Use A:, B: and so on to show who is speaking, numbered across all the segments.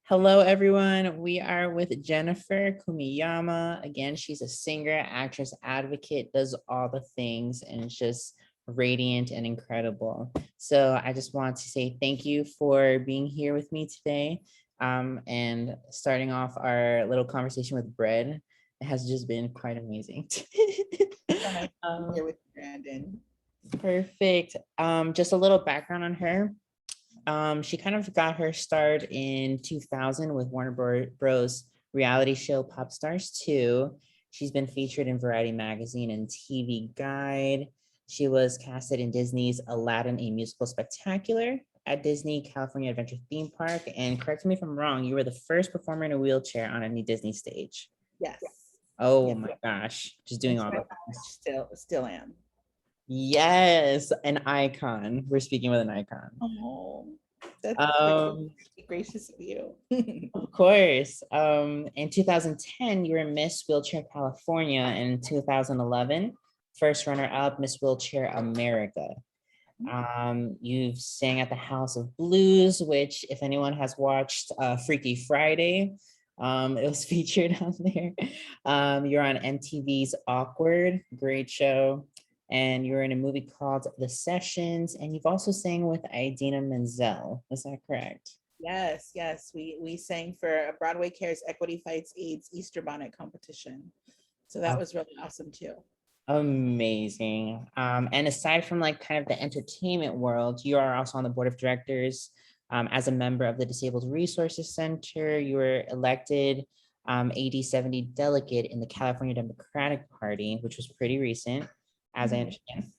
A: Hello, everyone. We are with Jennifer Kumiyama. Again, she's a singer, actress, advocate, does all the things, and it's just radiant and incredible. So I just want to say thank you for being here with me today and starting off our little conversation with Bread. It has just been quite amazing.
B: So nice to be here with Brandon.
A: Perfect. Just a little background on her. She kind of got her start in 2000 with Warner Bros. Reality show Pop Stars 2. She's been featured in Variety Magazine and TV Guide. She was casted in Disney's Aladdin, a Musical Spectacular at Disney California Adventure Theme Park. And correct me if I'm wrong, you were the first performer in a wheelchair on any Disney stage.
B: Yes.
A: Oh
B: Yes.
A: my gosh, just doing all that.
B: Still am.
A: Yes, an icon. We're speaking with an icon.
B: Oh, that's gracious of you.
A: Of course. In 2010, you were Miss Wheelchair California. In 2011, first runner-up Miss Wheelchair America. You've sang at the House of Blues, which if anyone has watched Freaky Friday, it was featured on there. You're on MTV's Awkward, great show. And you're in a movie called The Sessions, and you've also sang with Idina Menzel. Is that correct?
B: Yes. We sang for Broadway Cares Equity Fights AIDS Easter Bonnet competition. So that was really awesome too.
A: Amazing. And aside from like kind of the entertainment world, you are also on the board of directors as a member of the Disabled Resources Center. You were elected AD 70 delegate in the California Democratic Party, which was pretty recent, as I understand.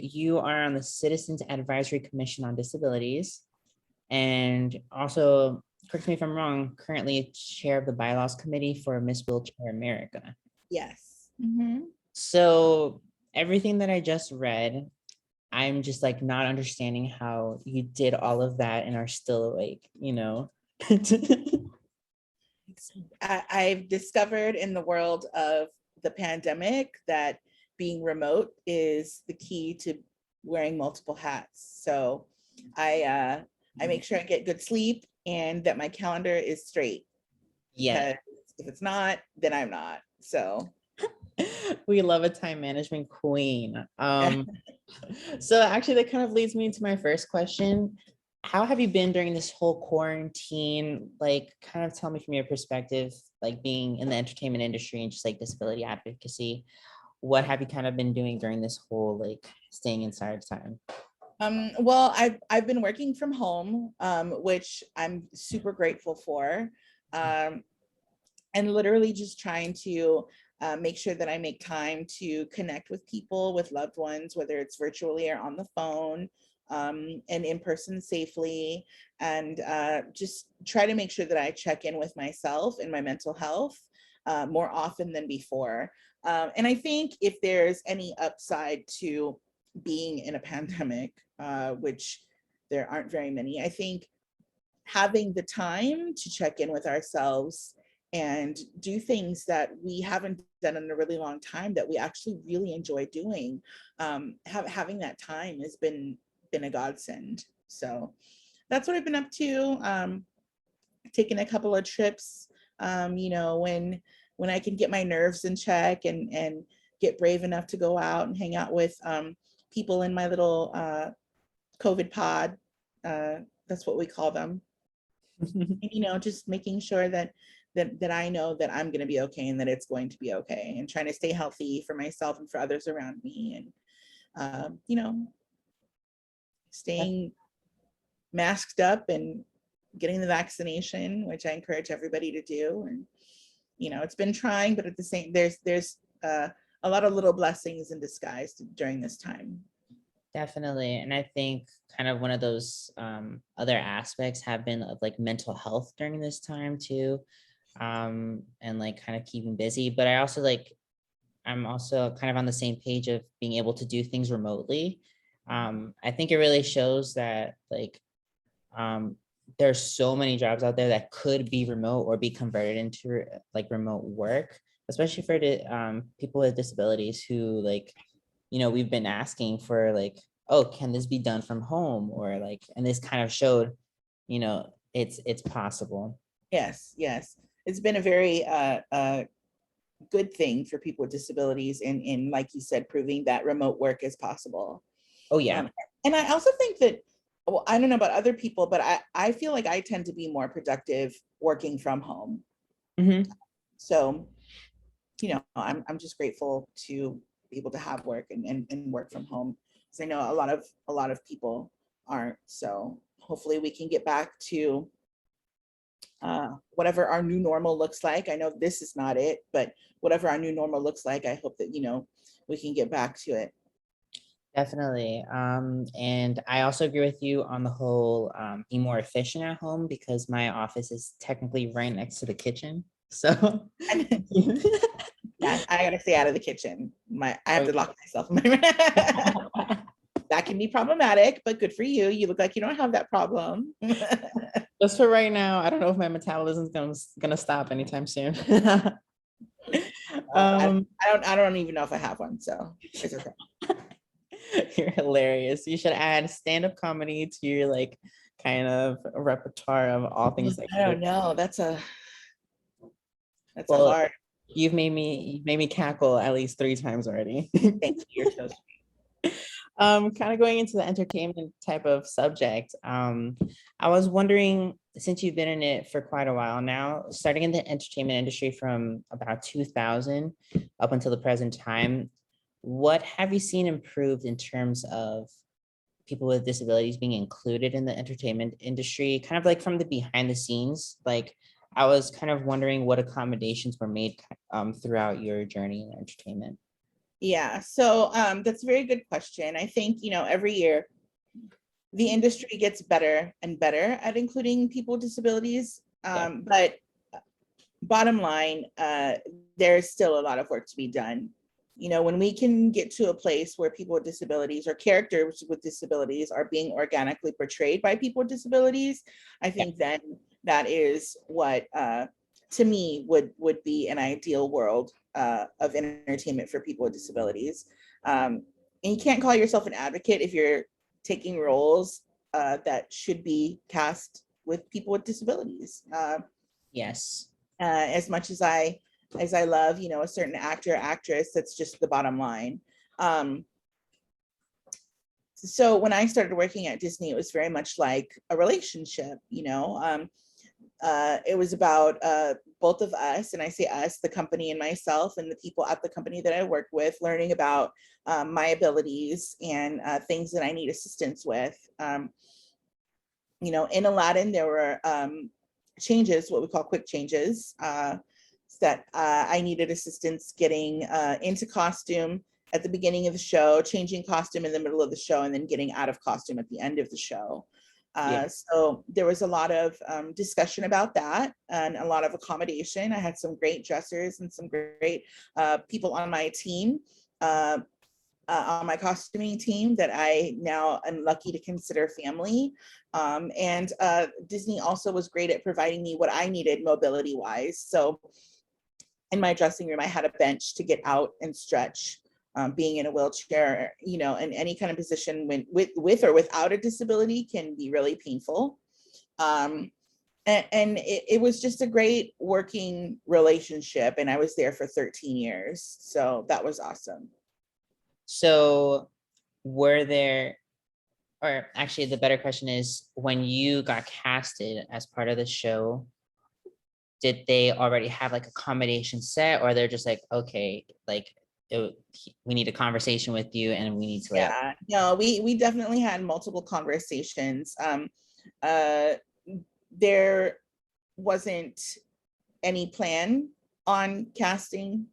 A: You are on the Citizens Advisory Commission on Disabilities. And also, correct me if I'm wrong, currently chair of the bylaws committee for Miss Wheelchair America.
B: Yes.
A: So everything that I just read, I'm just like not understanding how you did all of that and are still awake, you know?
B: I've discovered in the world of the pandemic that being remote is the key to wearing multiple hats. So I make sure I get good sleep and that my calendar is straight.
A: Yeah.
B: If it's not, then I'm not. So
A: we love a time management queen. So actually that kind of leads me into my first question. How have you been during this whole quarantine? Like, kind of tell me from your perspective, like being in the entertainment industry and just like disability advocacy, what have you kind of been doing during this whole like staying inside time?
B: Well, I've been working from home, which I'm super grateful for, and literally just trying to make sure that I make time to connect with people, with loved ones, whether it's virtually or on the phone, and in person safely, and just try to make sure that I check in with myself and my mental health more often than before. And I think if there's any upside to being in a pandemic, which there aren't very many, I think having the time to check in with ourselves and do things that we haven't done in a really long time that we actually really enjoy doing, having that time has been a godsend. So that's what I've been up to. Taking a couple of trips, when I can get my nerves in check and get brave enough to go out and hang out with people in my little COVID pod. That's what we call them. And, just making sure that I know that I'm going to be okay and that it's going to be okay, and trying to stay healthy for myself and for others around me, and staying masked up and getting the vaccination, which I encourage everybody to do. And it's been trying, but at the same, there's a lot of little blessings in disguise during this time.
A: Definitely. And I think kind of one of those other aspects have been of like mental health during this time too. And like kind of keeping busy. But I'm also kind of on the same page of being able to do things remotely. I think it really shows that like there's so many jobs out there that could be remote or be converted into like remote work, especially for people with disabilities who like, we've been asking for like, oh, can this be done from home? Or like, and this kind of showed, it's possible.
B: Yes, yes. It's been a very good thing for people with disabilities in, like you said, proving that remote work is possible.
A: Oh yeah.
B: And I also think that, well, I don't know about other people, but I feel like I tend to be more productive working from home.
A: Mm-hmm.
B: So, I'm just grateful to be able to have work and work from home. Because I know a lot of people aren't. So hopefully we can get back to whatever our new normal looks like. I know this is not it, but whatever our new normal looks like, I hope that, we can get back to it.
A: Definitely. And I also agree with you on the whole be more efficient at home, because my office is technically right next to the kitchen. So
B: Yeah, I gotta stay out of the kitchen. I have to lock myself in my that can be problematic, but good for you. You look like you don't have that problem.
A: just for right now, I don't know if my metabolism is gonna stop anytime soon.
B: I don't even know if I have one, so it's okay.
A: You're hilarious. You should add stand-up comedy to your like kind of repertoire of all things like
B: I don't know. That's a
A: well,
B: hard.
A: you've made me cackle at least 3 times already.
B: Thank you. You're so sweet.
A: Kind of going into the entertainment type of subject. I was wondering, since you've been in it for quite a while now, starting in the entertainment industry from about 2000 up until the present time, what have you seen improved in terms of people with disabilities being included in the entertainment industry, kind of like from the behind the scenes? Like, I was kind of wondering what accommodations were made throughout your journey in entertainment.
B: Yeah, so that's a very good question. I think, every year the industry gets better and better at including people with disabilities. But bottom line, there's still a lot of work to be done. When we can get to a place where people with disabilities or characters with disabilities are being organically portrayed by people with disabilities, I think then that is what, to me, would be an ideal world of entertainment for people with disabilities. And you can't call yourself an advocate if you're taking roles that should be cast with people with disabilities.
A: Yes.
B: As much as I love, a certain actor or actress, that's just the bottom line. So when I started working at Disney, it was very much like a relationship, it was about both of us, and I say us, the company and myself, and the people at the company that I work with, learning about my abilities and things that I need assistance with. In Aladdin, there were changes, what we call quick changes, that I needed assistance getting into costume at the beginning of the show, changing costume in the middle of the show, and then getting out of costume at the end of the show. So there was a lot of discussion about that and a lot of accommodation. I had some great dressers and some great people on my team, on my costuming team, that I now am lucky to consider family. And Disney also was great at providing me what I needed mobility wise. So in my dressing room, I had a bench to get out and stretch. Being in a wheelchair, in any kind of position with or without a disability can be really painful. And it was just a great working relationship, and I was there for 13 years. So that was awesome.
A: So were there, or actually the better question is, when you got casted as part of the show, did they already have like accommodation set, or they're just like, okay, like we need a conversation with you and we need to lay out?
B: No, we definitely had multiple conversations. There wasn't any plan on casting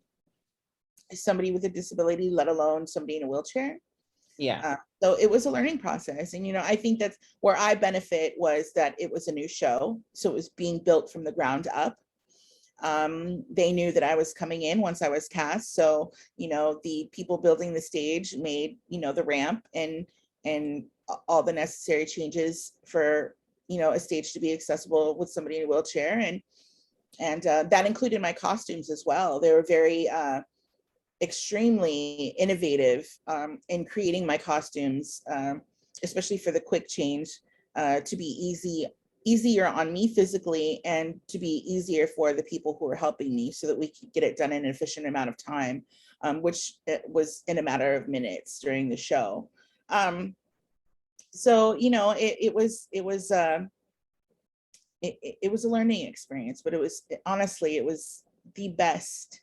B: somebody with a disability, let alone somebody in a wheelchair. So it was a learning process. And, I think that's where I benefit, was that it was a new show. So it was being built from the ground up. They knew that I was coming in once I was cast. So, the people building the stage made, the ramp and all the necessary changes for, a stage to be accessible with somebody in a wheelchair. And that included my costumes as well. They were very extremely innovative in creating my costumes, especially for the quick change, to be easier on me physically and to be easier for the people who were helping me so that we could get it done in an efficient amount of time, which it was in a matter of minutes during the show. So, you know, it was a learning experience, but honestly, it was the best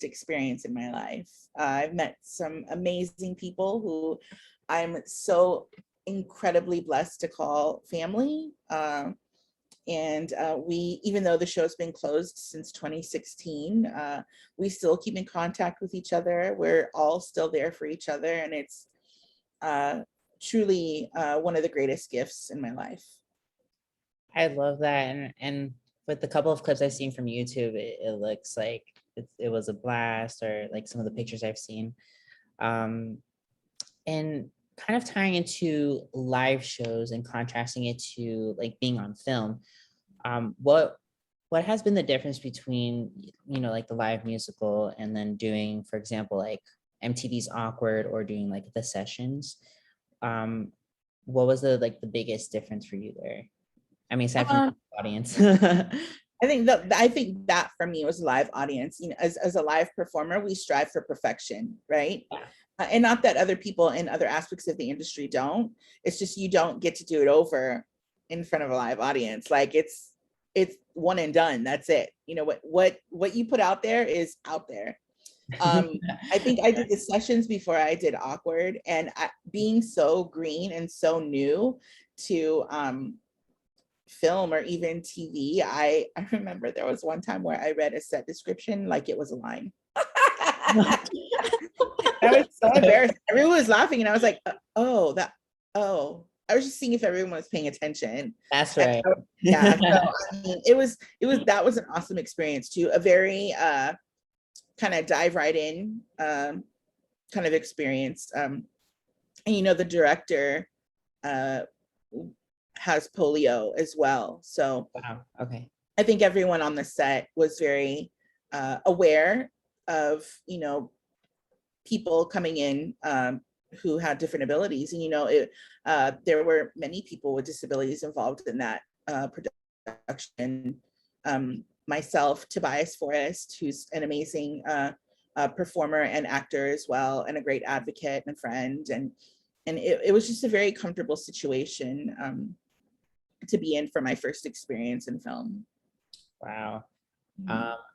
B: experience in my life. I've met some amazing people who I'm so incredibly blessed to call family. And we, even though the show's been closed since 2016, we still keep in contact with each other. We're all still there for each other. And it's truly one of the greatest gifts in my life.
A: I love that. And with the couple of clips I've seen from YouTube, it looks like it was a blast, or like some of the pictures I've seen. And kind of tying into live shows and contrasting it to like being on film, what has been the difference between, you know, like the live musical and then doing, for example, like MTV's Awkward or doing like the sessions? What was the biggest difference for you there? I mean, aside from the audience.
B: I think that for me was live audience. You know, as a live performer, we strive for perfection, right?
A: Yeah.
B: And not that other people in other aspects of the industry don't. It's just you don't get to do it over in front of a live audience. Like it's one and done. That's it. You know, what you put out there is out there. I think I did the sessions before I did Awkward, and being so green and so new to film or even TV, I remember there was one time where I read a set description like it was a line. I was so embarrassed. Everyone was laughing, and I was like, oh, I was just seeing if everyone was paying attention.
A: That's right.
B: Yeah. So I mean, that was an awesome experience too. A very kind of dive right in kind of experience. And you know, the director has polio as well. So
A: Wow. Okay.
B: I think everyone on the set was very aware of, you know, people coming in who had different abilities. And, you know, there were many people with disabilities involved in that production. Myself, Tobias Forrest, who's an amazing performer and actor as well, and a great advocate and a friend. And it was just a very comfortable situation to be in for my first experience in film.
A: Wow.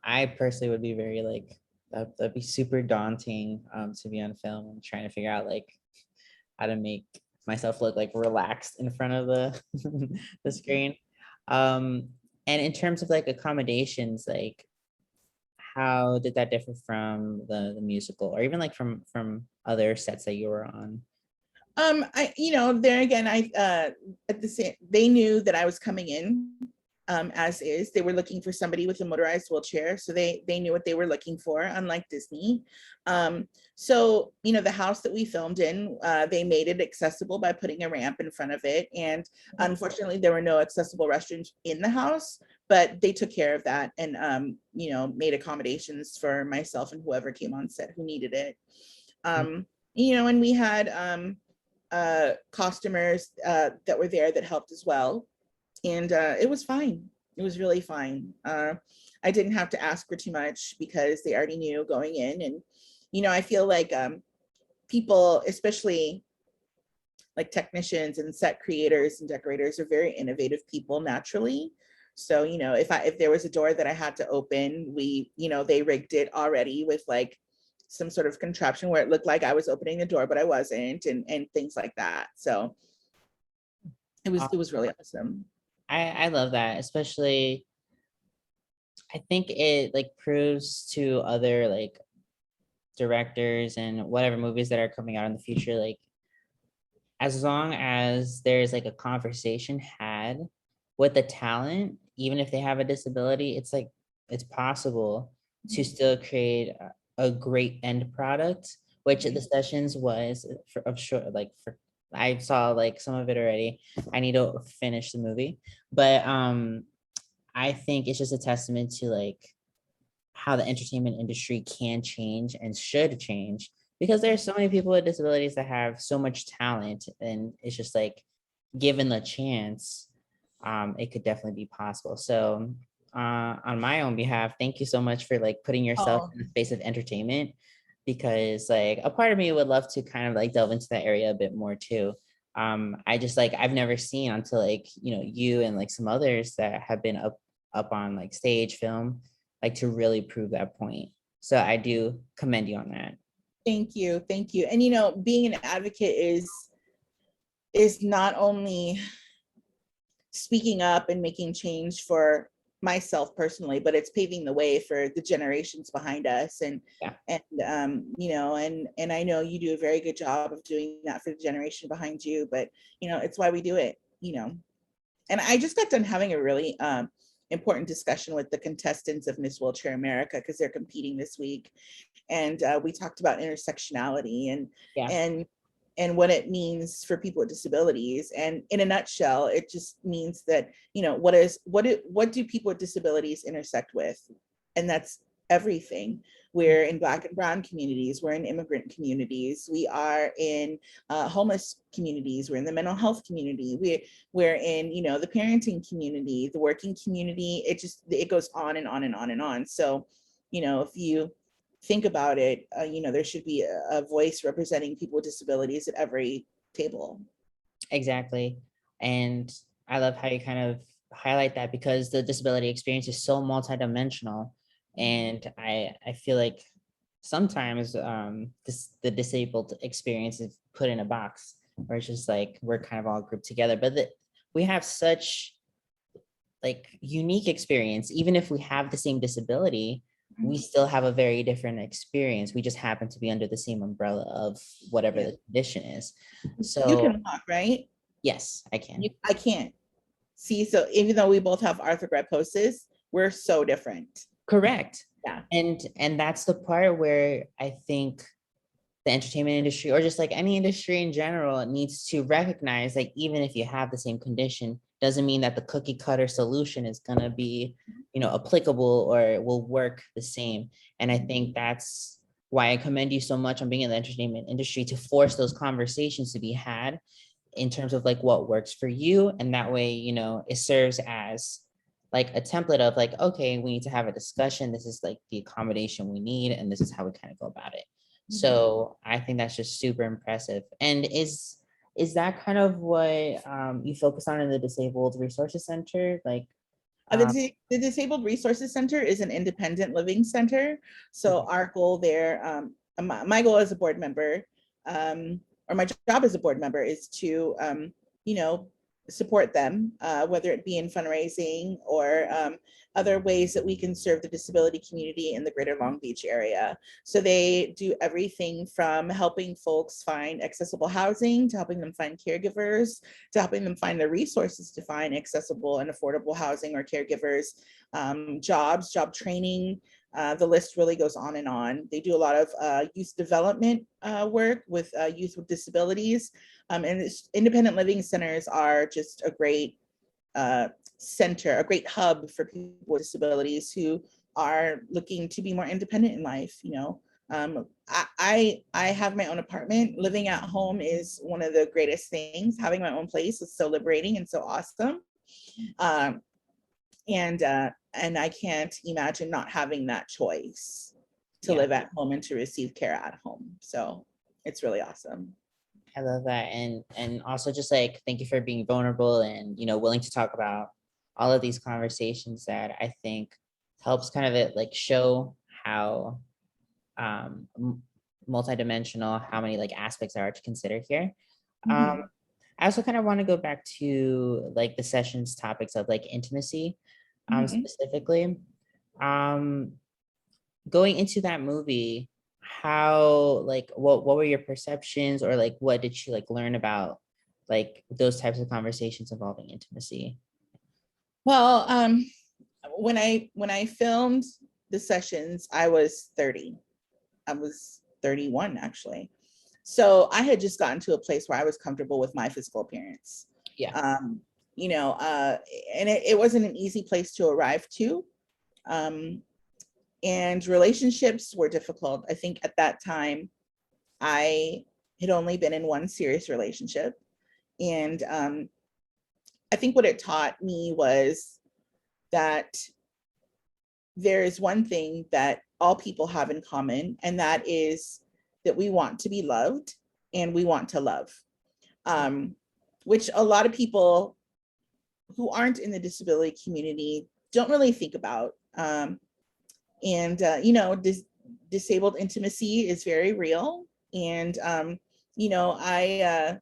A: I personally would be very like, that'd be super daunting to be on film and trying to figure out like how to make myself look like relaxed in front of the screen. And in terms of like accommodations, like how did that differ from the musical, or even like from other sets that you were on?
B: You know, there again, at the same, they knew that I was coming in as is. They were looking for somebody with a motorized wheelchair, so they knew what they were looking for, unlike Disney. So, you know, the house that we filmed in, they made it accessible by putting a ramp in front of it. And unfortunately, there were no accessible restrooms in the house, but they took care of that and, you know, made accommodations for myself and whoever came on set who needed it. You know, and we had costumers that were there that helped as well. And it was fine. It was really fine. I didn't have to ask for too much because they already knew going in. And, you know, I feel like people, especially like technicians and set creators and decorators, are very innovative people naturally. So, you know, if there was a door that I had to open, you know, they rigged it already with like some sort of contraption where it looked like I was opening the door, but I wasn't, and things like that. So it was really awesome.
A: I love that, especially I think it like proves to other like directors and whatever movies that are coming out in the future, like as long as there's like a conversation had with the talent, even if they have a disability, it's like it's possible to still create a great end product, which the sessions was of sure. Like for I saw like some of it already. I need to finish the movie, but I think it's just a testament to like how the entertainment industry can change and should change, because there are so many people with disabilities that have so much talent, and it's just like given the chance, it could definitely be possible. So on my own behalf, thank you so much for like putting yourself
B: Oh,
A: in the space of entertainment, because like a part of me would love to kind of like delve into that area a bit more too. I just like I've never seen until like, you and like some others that have been up on like stage film, like to really prove that point. So I do commend you on that.
B: thank you, thank you. And being an advocate is not only speaking up and making change for myself personally, but it's paving the way for the generations behind us. And
A: Yeah.
B: and I know you do a very good job of doing that for the generation behind you. But it's why we do it. And I just got done having a really important discussion with the contestants of Miss Wheelchair America, because they're competing this week, and we talked about intersectionality
A: Yeah.
B: and what it means for people with disabilities. And in a nutshell, it just means that what do people with disabilities intersect with? And that's everything. We're in Black and Brown communities, we're in immigrant communities, we are in homeless communities, we're in the mental health community, we're in the parenting community, the working community. It goes on and on and on and on. So if you think about it, there should be a voice representing people with disabilities at every table.
A: Exactly. And I love how you kind of highlight that, because the disability experience is so multidimensional. And I feel like sometimes the disabled experience is put in a box where it's just like we're kind of all grouped together. But we have such like unique experience. Even if we have the same disability, we still have a very different experience. We just happen to be under the same umbrella of whatever the condition is.
B: You
A: So
B: can walk, right?
A: yes, I can.
B: I can't. See, so even though we both have arthrogryposis, we're so different.
A: Correct.
B: Yeah.
A: And that's the part where I think the entertainment industry, or just like any industry in general, needs to recognize, like, even if you have the same condition, doesn't mean that the cookie cutter solution is going to be, applicable or will work the same. And I think that's why I commend you so much on being in the entertainment industry, to force those conversations to be had in terms of like what works for you. And that way, it serves as like a template of like, okay, we need to have a discussion. This is like the accommodation we need, and this is how we kind of go about it. So I think that's just super impressive. And is that kind of what you focus on in the Disabled Resources Center? Like,
B: The Disabled Resources Center is an independent living center. So our goal there, my goal as a board member, or my job as a board member, is to, support them, whether it be in fundraising or other ways that we can serve the disability community in the greater Long Beach area. So they do everything from helping folks find accessible housing, to helping them find caregivers, to helping them find the resources to find accessible and affordable housing or caregivers, job training. The list really goes on and on. They do a lot of youth development work with youth with disabilities. And independent living centers are just a great center, a great hub for people with disabilities who are looking to be more independent in life. I have my own apartment. Living at home is one of the greatest things. Having my own place is so liberating and so awesome. And I can't imagine not having that choice to live at home and to receive care at home. So it's really awesome.
A: I love that. And also just like, thank you for being vulnerable and, willing to talk about all of these conversations that I think helps kind of like show how multidimensional, how many like aspects there are to consider here. I also kind of want to go back to like the session's topics of like intimacy, specifically. Going into that movie, how like what were your perceptions, or like what did you like learn about like those types of conversations involving intimacy?
B: Well, when I filmed the sessions, I was 30. I was 31 actually. So I had just gotten to a place where I was comfortable with my physical appearance.
A: Yeah.
B: And it wasn't an easy place to arrive to. And relationships were difficult. I think at that time, I had only been in one serious relationship. And I think what it taught me was that there is one thing that all people have in common, and that is that we want to be loved and we want to love, which a lot of people who aren't in the disability community don't really think about. You know, disabled intimacy is very real. And, you know, I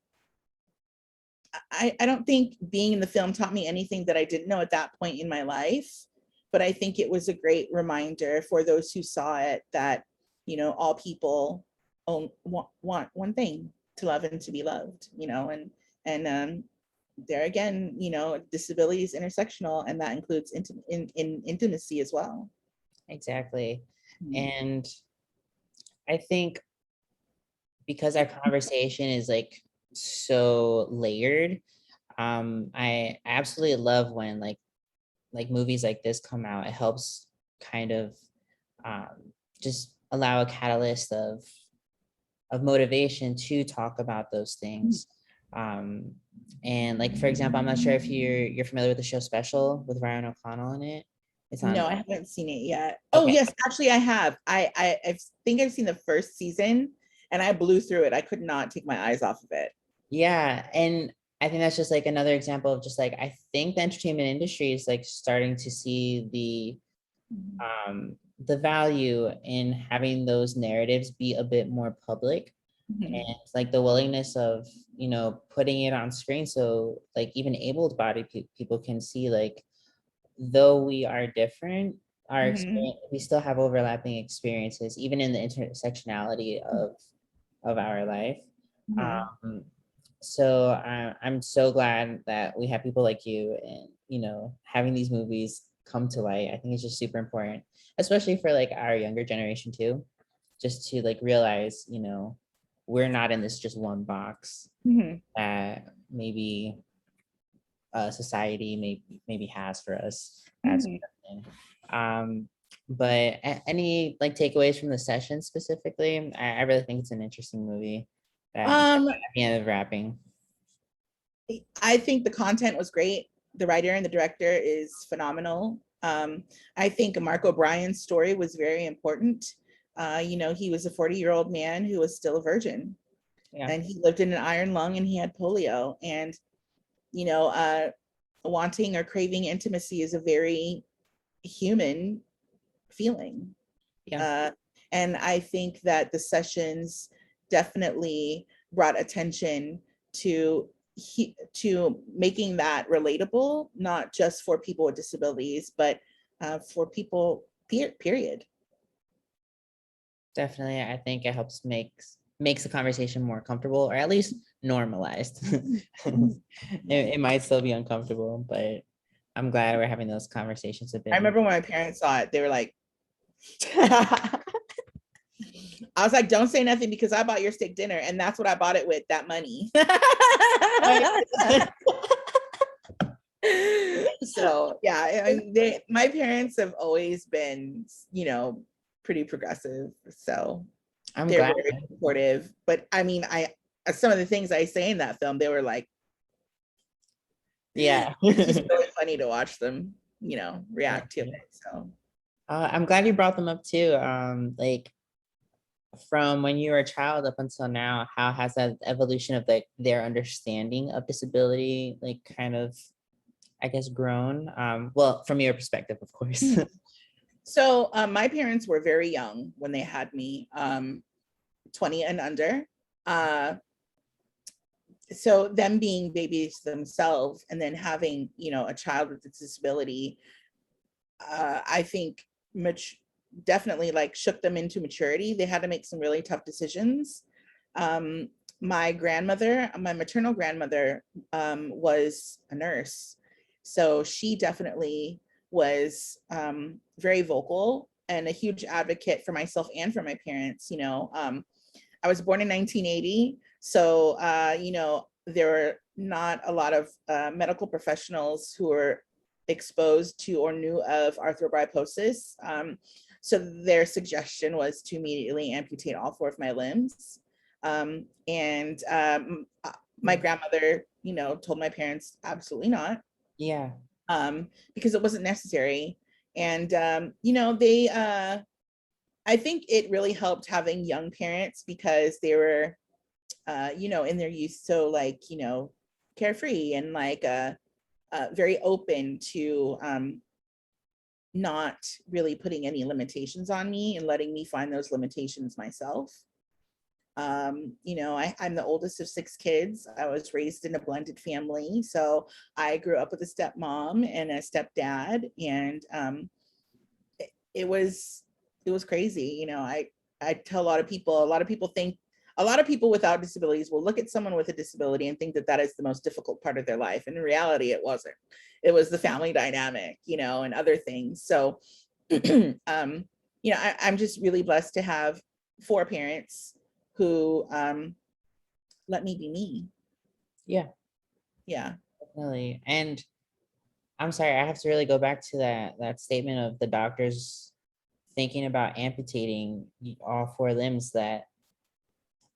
B: don't think being in the film taught me anything that I didn't know at that point in my life, but I think it was a great reminder for those who saw it that, you know, all people want one thing, to love and to be loved, you know, and there again, you know, disability is intersectional, and that includes intimacy as well.
A: Exactly.
B: Mhm.
A: And I think because our conversation is like so layered, I absolutely love when like movies like this come out. It helps kind of just allow a catalyst of motivation to talk about those things. Um, and like for example, I'm not sure if you're familiar with the show Special with Ryan O'Connell in it. It's on.
B: No, I haven't seen it yet. Oh
A: Okay.
B: yes, actually I have. I think I've seen the first season and I blew through it. I could not take my eyes off of it.
A: Yeah, and I think that's just like another example of just like I think the entertainment industry is like starting to see the value in having those narratives be a bit more public,
B: Mhm.
A: and like the willingness of, you know, putting it on screen so like even able-bodied people can see like though we are different, our
B: Mhm.
A: experience, we still have overlapping experiences even in the intersectionality of our life.
B: Mhm.
A: um so I'm so glad that we have people like you, and you know, having these movies come to light. I think it's just super important, especially for like our younger generation too, just to like realize, you know, we're not in this just one box
B: Mhm.
A: that maybe society maybe has for us as
B: Mhm.
A: women. But any like takeaways from the session specifically? I really think it's an interesting movie that at
B: Um,
A: the end of wrapping.
B: I think the content was great. The writer and the director is phenomenal. I think Mark O'Brien's story was very important. You know, he was a 40-year-old man who was still a virgin,
A: Yeah.
B: and he lived in an iron lung and he had polio. And, you know, wanting or craving intimacy is a very human feeling.
A: Yeah.
B: Uh, and I think that the sessions definitely brought attention to to making that relatable, not just for people with disabilities, but for people, period.
A: Definitely. I think it helps makes the conversation more comfortable, or at least normalized. It might still be uncomfortable, but I'm glad we're having those conversations a
B: I
A: bit more.
B: remember when my parents saw it, they were like, I was like, don't say nothing because I bought your steak dinner and that's what I bought it with, that money. So yeah, I mean, my parents have always been, you know, pretty progressive. So
A: I'm
B: they're
A: glad.
B: very supportive. But I mean, some of the things I say in that film, they were like,
A: Yeah.
B: it's just really funny to watch them, you know, react to it. So
A: I'm glad you brought them up too. Like from when you were a child up until now, how has that evolution of like their understanding of disability like kind of, I guess, grown? Well, from your perspective, of course.
B: so my parents were very young when they had me, 20 and under. Uh, so them being babies themselves and then having, you know, a child with a disability, I think much definitely like shook them into maturity. They had to make some really tough decisions. Um, my grandmother, my maternal grandmother, was a nurse, so she definitely was very vocal and a huge advocate for myself and for my parents. You know, I was born in 1980, so you know, there were not a lot of medical professionals who were exposed to or knew of arthrogryposis. So their suggestion was to immediately amputate all four of my limbs. And My grandmother, told my parents absolutely not,
A: Yeah.
B: because it wasn't necessary. And I think it really helped having young parents because they were in their youth, so like, carefree and like very open to not really putting any limitations on me and letting me find those limitations myself. I'm the oldest of 6 kids. I was raised in a blended family, so I grew up with a stepmom and a stepdad, and it was crazy. I tell a lot of people think, a lot of people without disabilities will look at someone with a disability and think that that is the most difficult part of their life. And in reality, it wasn't. It was the family dynamic, and other things. So, I'm just really blessed to have 4 parents who let me be me.
A: Yeah,
B: Yeah.
A: definitely. And I'm sorry, I have to really go back to that statement of the doctors thinking about amputating all 4 limbs. That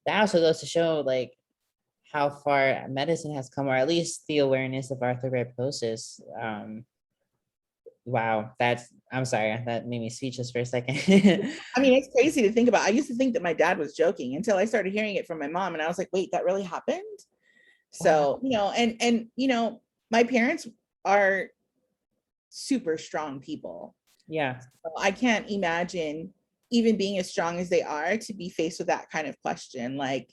A: also goes to show like how far medicine has come, or at least the awareness of arthrogryposis. Wow, I'm sorry, that made me speechless for a second.
B: I mean, it's crazy to think about. I used to think that my dad was joking until I started hearing it from my mom, and I was like, wait, that really happened?
A: Wow.
B: So, my parents are super strong people.
A: Yeah.
B: So I can't imagine even being as strong as they are to be faced with that kind of question. Like,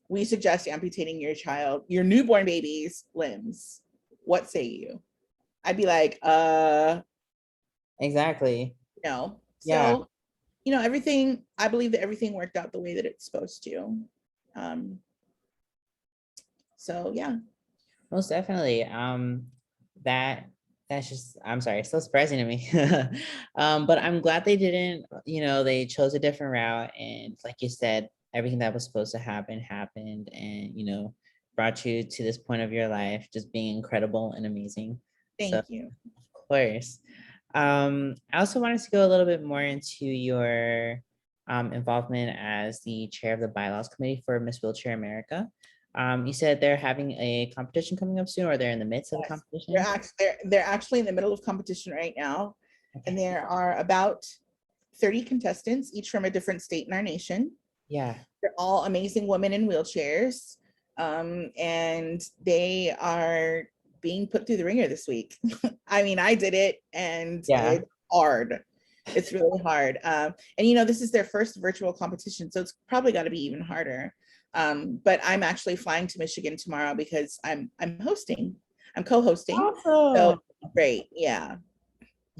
B: we suggest amputating your newborn baby's limbs. What say you? I'd be like,
A: Exactly.
B: no.
A: Yeah.
B: So, I believe that everything worked out the way that it's supposed to. Um, so yeah.
A: Most definitely. That that's just, I'm sorry, it's so surprising to me. But I'm glad they didn't, they chose a different route, and like you said, everything that was supposed to happen happened, and brought you to this point of your life, just being incredible and amazing. So,
B: Thank you.
A: of course. I also wanted to go a little bit more into your involvement as the chair of the bylaws committee for Miss Wheelchair America. You said they're having a competition coming up soon, or they're in the midst of a
B: Yes.
A: competition?
B: They're actually in the middle of competition right now. And
A: Okay.
B: there are about 30 contestants, each from a different state in our nation.
A: Yeah.
B: They're all amazing women in wheelchairs. And they are being put through the ringer this week. I mean, I did it, and
A: Yeah.
B: it's hard. It's really hard. And this is their first virtual competition, so it's probably got to be even harder. But I'm actually flying to Michigan tomorrow because I'm hosting. I'm co-hosting. So
A: Awesome.
B: great. Yeah.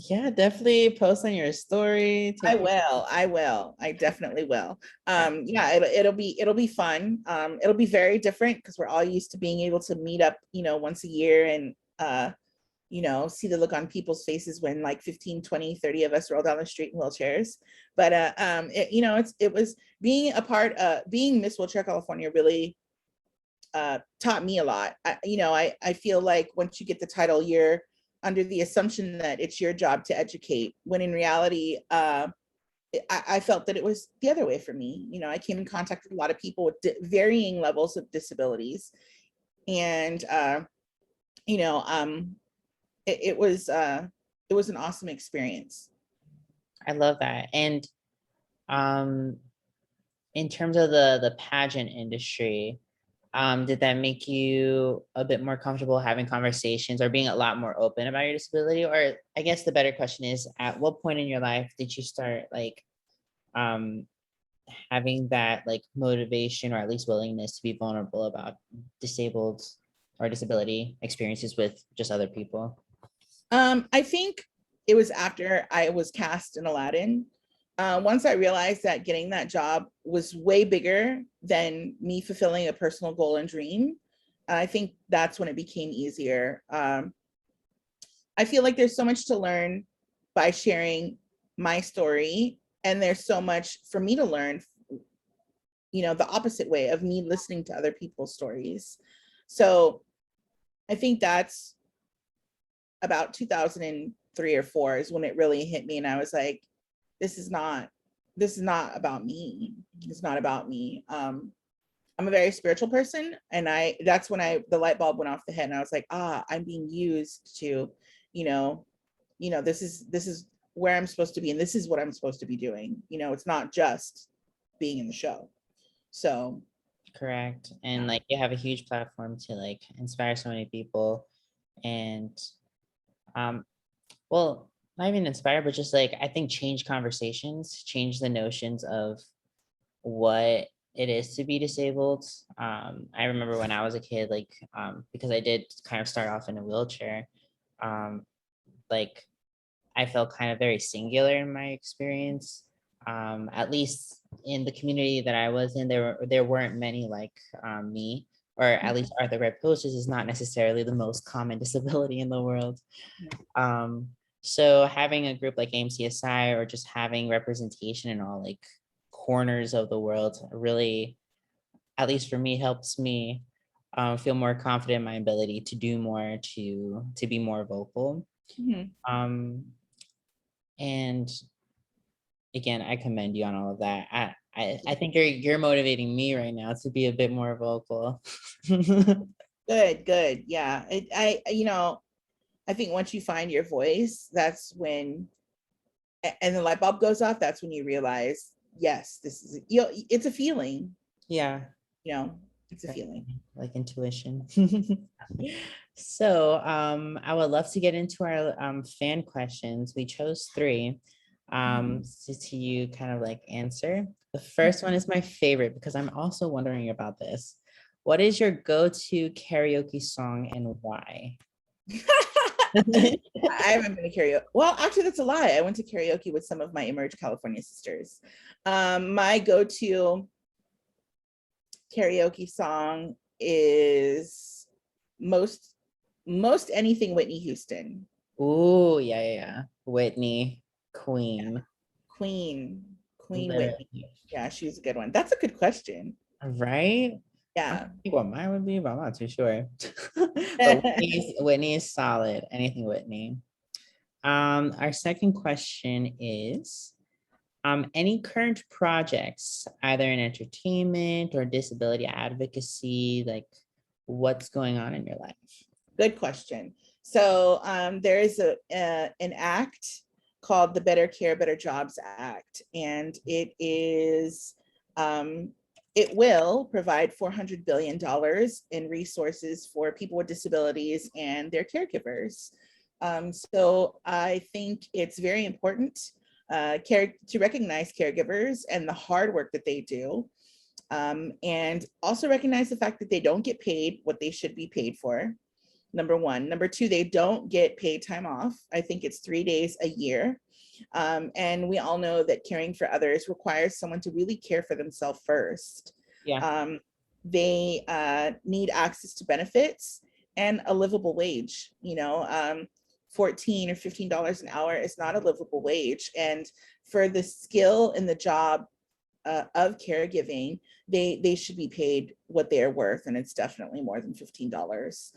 A: Yeah, definitely post on your story.
B: I
A: Take
B: will. I will. I definitely will. Yeah, it'll be fun. It'll be very different because we're all used to being able to meet up, once a year and see the look on people's faces when like 15, 20, 30 of us roll down the street in wheelchairs. But it was being Miss Wheelchair California really taught me a lot. I feel like once you get the title, you're under the assumption that it's your job to educate, when in reality, I felt that it was the other way for me. I came in contact with a lot of people with varying levels of disabilities, and it was an awesome experience.
A: I love that. And um, in terms of the pageant industry, did that make you a bit more comfortable having conversations or being a lot more open about your disability? Or I guess the better question is, at what point in your life did you start like um, having that like motivation or at least willingness to be vulnerable about disabled or disability experiences with just other people?
B: I think it was after I was cast in Aladdin. Once I realized that getting that job was way bigger than me fulfilling a personal goal and dream, I think that's when it became easier. I feel like there's so much to learn by sharing my story, and there's so much for me to learn, the opposite way of me listening to other people's stories. So I think that's about 2003 or 4 is when it really hit me, and I was like, this is not about me. It's not about me. I'm a very spiritual person, and that's when the light bulb went off the head, and I was like, I'm being used to, you know, this is where I'm supposed to be, and this is what I'm supposed to be doing. It's not just being in the show. So
A: Correct. And like you have a huge platform to like inspire so many people, and well, not even inspire, but just like I think change conversations, change the notions of what it is to be disabled. I remember when I was a kid, like because I did kind of start off in a wheelchair, like I felt kind of very singular in my experience. At least in the community that I was in, there weren't many like me, or at least arthrogryposis is not necessarily the most common disability in the world. So having a group like AMCSI, or just having representation in all like corners of the world, really, at least for me, helps me feel more confident in my ability to do more, to be more vocal. And again, I commend you on all of that. I think you're motivating me right now to be a bit more vocal.
B: good. Yeah. I think once you find your voice, that's when, and the light bulb goes off, that's when you realize, yes, this is, it's a feeling.
A: Yeah.
B: It's a feeling.
A: Like intuition. So I would love to get into our fan questions. We chose 3 to you kind of like answer. The first one is my favorite because I'm also wondering about this. What is your go-to karaoke song and why?
B: I haven't been to karaoke. Well, actually, that's a lie. I went to karaoke with some of my Emerge California sisters. My go-to karaoke song is most anything Whitney Houston.
A: Oh, yeah. Whitney, Queen.
B: Queen Whitney. Yeah, she's a good one. That's a good question.
A: Right?
B: Yeah.
A: I think what mine would be, but I'm not too sure. But Whitney is solid. Anything Whitney. Our second question is, any current projects, either in entertainment or disability advocacy, like what's going on in your life?
B: Good question. So there is an act called the Better Care, Better Jobs Act, and it is it will provide $400 billion in resources for people with disabilities and their caregivers. So I think it's very important to recognize caregivers and the hard work that they do, and also recognize the fact that they don't get paid what they should be paid for. Number one. Number two, they don't get paid time off. I think it's 3 days a year. And we all know that caring for others requires someone to really care for themselves first.
A: Yeah.
B: They need access to benefits and a livable wage. $14 or $15 an hour is not a livable wage. And for the skill in the job of caregiving, they should be paid what they're worth, and it's definitely more than $15.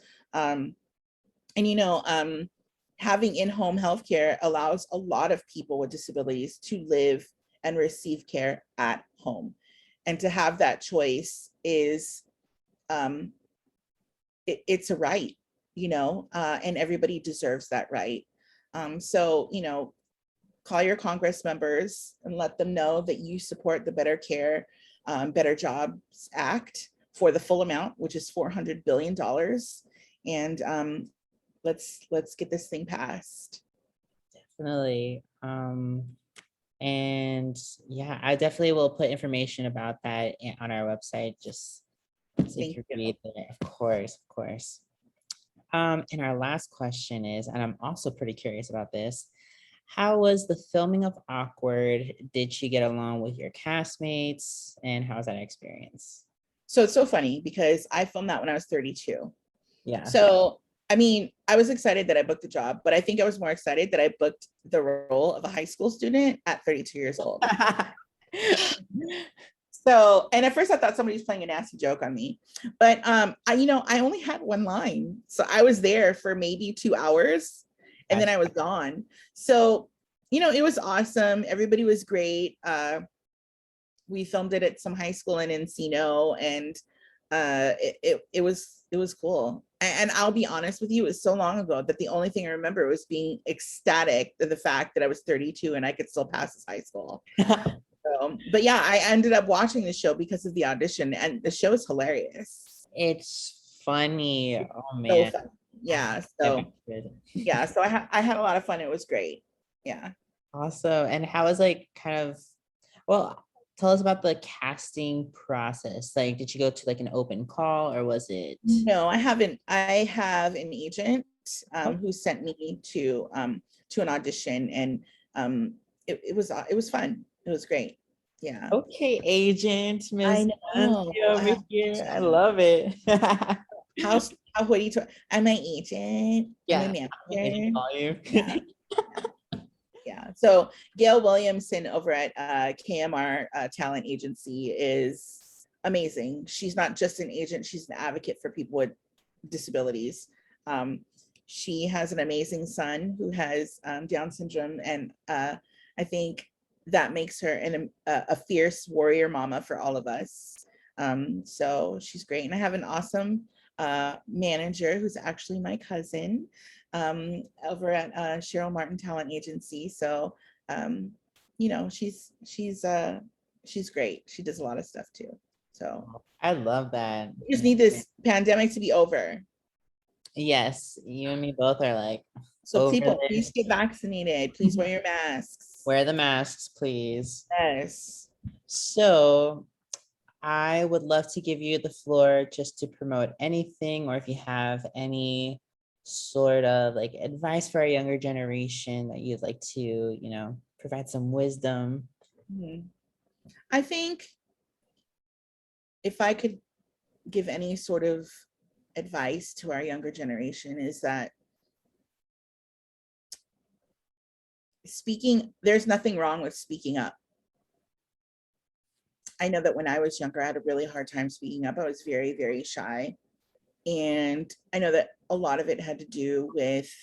B: Having in-home healthcare allows a lot of people with disabilities to live and receive care at home, and to have that choice is it's a right, and everybody deserves that right. So call your Congress members and let them know that you support the Better Care, Better Jobs Act for the full amount, which is $400 billion. And let's get this thing passed.
A: Definitely. And yeah, I definitely will put information about that on our website, just so you can read it. Of course. And our last question is, and I'm also pretty curious about this, how was the filming of Awkward? Did she get along with your castmates? And how was that experience?
B: So it's so funny because I filmed that when I was 32.
A: Yeah.
B: So, I mean, I was excited that I booked the job, but I think I was more excited that I booked the role of a high school student at 32 years old. So, and at first I thought somebody was playing a nasty joke on me, but I only had one line. So I was there for maybe 2 hours and then I was gone. So, it was awesome. Everybody was great. We filmed it at some high school in Encino, and it was cool. And I'll be honest with you, it was so long ago that the only thing I remember was being ecstatic to the fact that I was 32 and I could still pass as high school. So, but yeah, I ended up watching the show because of the audition, and the show is hilarious.
A: It's funny. Oh
B: So
A: man.
B: fun. Yeah.
A: Yeah,
B: So yeah, so I had a lot of fun. It was great. Yeah.
A: awesome. And how was like kind of, well, tell us about the casting process. Like, did you go to like an open call or was it?
B: No, I haven't. I have an agent
A: Oh,
B: who sent me to an audition, and it was fun. It was great. Yeah.
A: okay, agent,
B: I
A: Miss
B: know.
A: Nancy
B: I
A: over
B: have
A: here. I love it.
B: how what are you talking? I'm my agent. I'm my
A: Yeah, I'm gonna
B: manager.
A: call you.
B: Yeah. Yeah. Yeah. So Gail Williamson over at KMR Talent Agency is amazing. She's not just an agent, she's an advocate for people with disabilities. Um, she has an amazing son who has Down syndrome, and I think that makes her a fierce warrior mama for all of us. So she's great. And I have an awesome manager who's actually my cousin over at Cheryl Martin Talent Agency. So, you know, she's great. She does a lot of stuff too. So
A: I love that.
B: we just need this pandemic to be over.
A: Yes, you and me both are like
B: So
A: over
B: people,
A: this.
B: please get vaccinated. Please wear your masks.
A: Wear the masks, please.
B: Yes.
A: So I would love to give you the floor just to promote anything, or if you have any sort of like advice for our younger generation that you'd like to, provide some wisdom.
B: Mhm. I think if I could give any sort of advice to our younger generation is that there's nothing wrong with speaking up. I know that when I was younger, I had a really hard time speaking up. I was very, very shy. And I know that a lot of it had to do with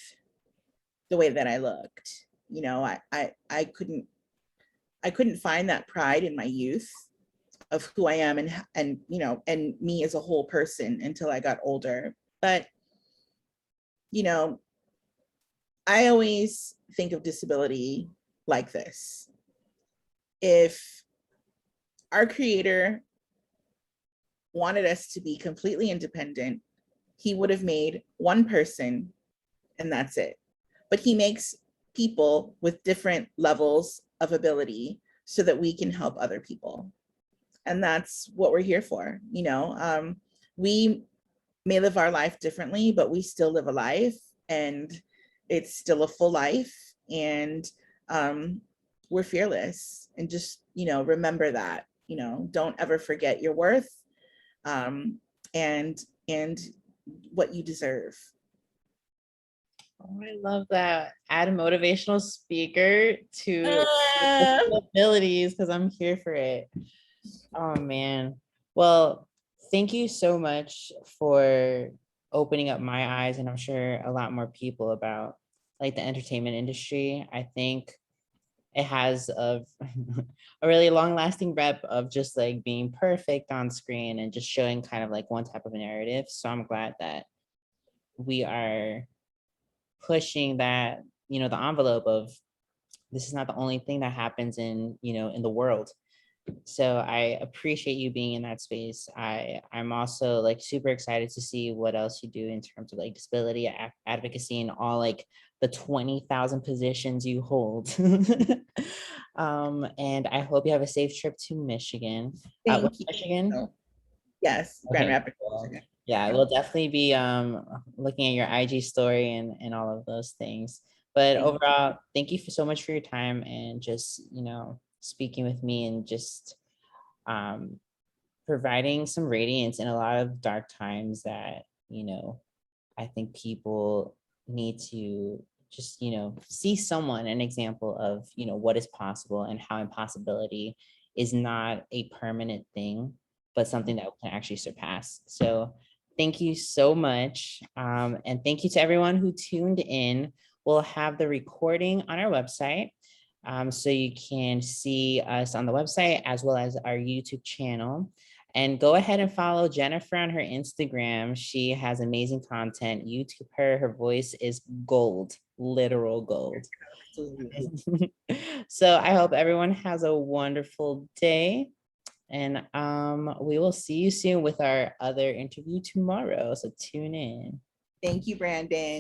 B: the way that I looked. You know, I couldn't find that pride in my youth of who I am and and me as a whole person until I got older. But you know, I always think of disability like this. If our creator wanted us to be completely independent, he would have made one person and that's it. But he makes people with different levels of ability so that we can help other people. And that's what we're here for. We may live our life differently, but we still live a life, and it's still a full life. And we're fearless. And just, remember that, don't ever forget your worth, and what you deserve.
A: Oh, I love that. Add a motivational speaker to
B: Uh,
A: abilities because I'm here for it. Oh man. Well, thank you so much for opening up my eyes, and I'm sure a lot more people about like the entertainment industry. I think it has a really long lasting rep of just like being perfect on screen and just showing kind of like one type of narrative. So I'm glad that we are pushing that, the envelope of this is not the only thing that happens in the world. So I appreciate you being in that space. I'm also like super excited to see what else you do in terms of like disability advocacy and all like the 20,000 positions you hold. And I hope you have a safe trip to Michigan.
B: Thank you.
A: Michigan?
B: Yes, Grand
A: Okay,
B: Rapids,
A: cool.
B: Michigan.
A: Yeah, we'll definitely be looking at your IG story and all of those things. But
B: Thank
A: overall, thank you so much for your time and just, speaking with me and just um providing some radiance in a lot of dark times that, I think people need to just, see someone, an example of, what is possible and how impossibility is not a permanent thing, but something that we can actually surpass. So thank you so much. And thank you to everyone who tuned in. We'll have the recording on our website. So you can see us on the website as well as our YouTube channel. And go ahead and follow Jennifer on her Instagram. She has amazing content. YouTube her. Her voice is gold, literal gold.
B: Absolutely.
A: So I hope everyone has a wonderful day. And we will see you soon with our other interview tomorrow. So tune in.
B: Thank you, Brandon.